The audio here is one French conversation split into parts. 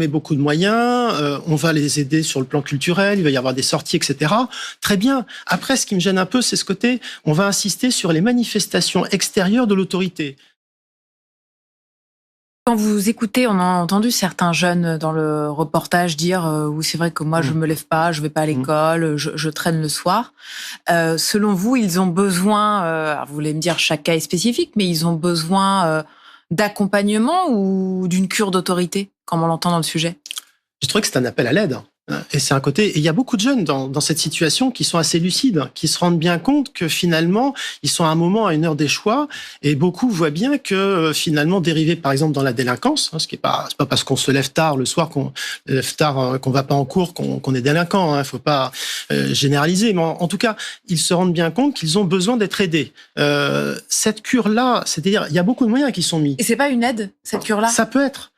met beaucoup de moyens, on va les aider sur le plan culturel, il va y avoir des sorties, etc. Très bien. Après, ce qui me gêne un peu, c'est ce côté, on va insister sur les manifestations extérieures de l'autorité. Quand vous écoutez, on a entendu certains jeunes dans le reportage dire oui, c'est vrai que moi je me lève pas, je vais pas à l'école, je traîne le soir. Selon vous, ils ont besoin, alors vous voulez me dire chaque cas est spécifique, mais ils ont besoin d'accompagnement ou d'une cure d'autorité, comme on l'entend dans le sujet? Je trouve que c'est un appel à l'aide. Et c'est un côté. Et il y a beaucoup de jeunes dans cette situation qui sont assez lucides, qui se rendent bien compte que finalement, ils sont à un moment, à une heure des choix, et beaucoup voient bien que finalement, dériver par exemple dans la délinquance, ce qui est pas, c'est pas parce qu'on se lève tard le soir qu'on va pas en cours qu'on est délinquant. Faut pas généraliser, mais en tout cas, ils se rendent bien compte qu'ils ont besoin d'être aidés. Cette cure-là, c'est-à-dire, il y a beaucoup de moyens qui sont mis. Et c'est pas une aide, cette cure-là? Ça peut être.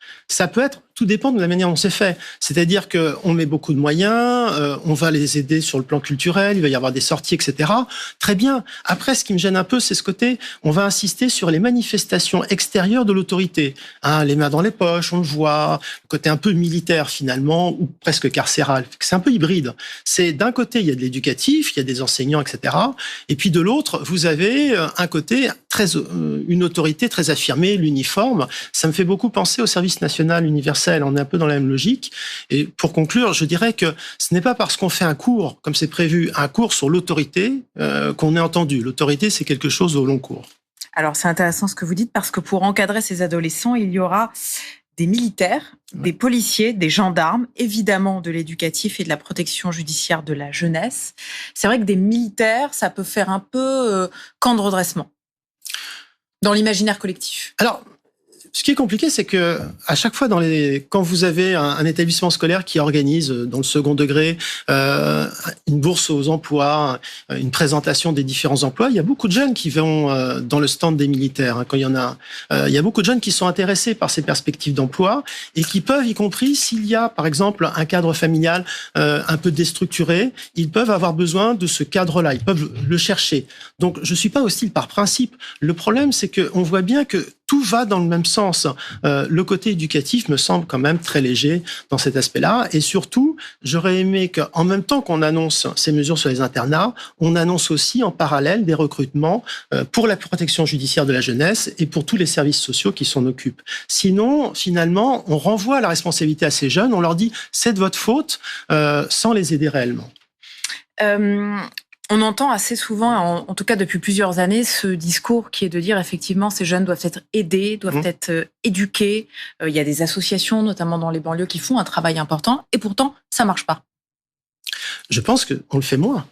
Tout dépend de la manière dont c'est fait. C'est-à-dire qu'on met beaucoup de moyens, on va les aider sur le plan culturel, il va y avoir des sorties, etc. Très bien. Après, ce qui me gêne un peu, c'est ce côté, on va insister sur les manifestations extérieures de l'autorité. Les mains dans les poches, on le voit, le côté un peu militaire finalement, ou presque carcéral. C'est un peu hybride. C'est d'un côté, il y a de l'éducatif, il y a des enseignants, etc. Et puis de l'autre, vous avez un côté une autorité très affirmée, l'uniforme. Ça me fait beaucoup penser au service national universel. On est un peu dans la même logique. Et pour conclure, je dirais que ce n'est pas parce qu'on fait un cours, comme c'est prévu, un cours sur l'autorité, qu'on est entendu. L'autorité, c'est quelque chose au long cours. Alors, c'est intéressant ce que vous dites, parce que pour encadrer ces adolescents, il y aura des militaires, des policiers, des gendarmes, évidemment de l'éducatif et de la protection judiciaire de la jeunesse. C'est vrai que des militaires, ça peut faire un peu camp de redressement dans l'imaginaire collectif. Alors, ce qui est compliqué, c'est que à chaque fois, quand vous avez un établissement scolaire qui organise dans le second degré une bourse aux emplois, une présentation des différents emplois, il y a beaucoup de jeunes qui vont dans le stand des militaires. Quand il y en a, il y a beaucoup de jeunes qui sont intéressés par ces perspectives d'emploi et qui peuvent, y compris s'il y a par exemple un cadre familial un peu déstructuré, ils peuvent avoir besoin de ce cadre-là. Ils peuvent le chercher. Donc, je suis pas hostile par principe. Le problème, c'est que on voit bien que tout va dans le même sens. Le côté éducatif me semble quand même très léger dans cet aspect-là. Et surtout, j'aurais aimé qu'en même temps qu'on annonce ces mesures sur les internats, on annonce aussi en parallèle des recrutements pour la protection judiciaire de la jeunesse et pour tous les services sociaux qui s'en occupent. Sinon, finalement, on renvoie la responsabilité à ces jeunes, on leur dit « c'est de votre faute » sans les aider réellement. On entend assez souvent, en tout cas depuis plusieurs années, ce discours qui est de dire effectivement ces jeunes doivent être aidés, doivent être éduqués. Il y a des associations, notamment dans les banlieues, qui font un travail important et pourtant, ça marche pas. Je pense qu'on le fait moins.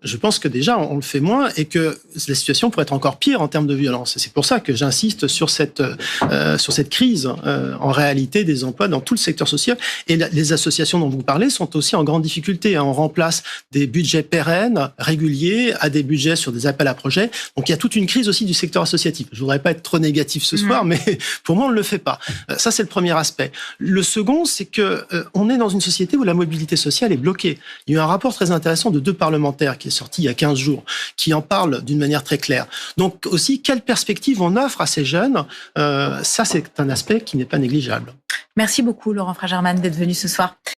Je pense que déjà, on le fait moins et que la situation pourrait être encore pire en termes de violence. Et c'est pour ça que j'insiste sur cette crise, en réalité, des emplois dans tout le secteur social. Et les associations dont vous parlez sont aussi en grande difficulté. On remplace des budgets pérennes, réguliers, à des budgets sur des appels à projets. Donc, il y a toute une crise aussi du secteur associatif. Je voudrais pas être trop négatif ce soir, mais pour moi, on ne le fait pas. Ça, c'est le premier aspect. Le second, c'est que on est dans une société où la mobilité sociale est bloquée. Il y a eu un rapport très intéressant de 2 parlementaires qui est sorti il y a 15 jours, qui en parle d'une manière très claire. Donc aussi, quelle perspective on offre à ces jeunes, ça c'est un aspect qui n'est pas négligeable. Merci beaucoup Laurent Fragerman d'être venu ce soir.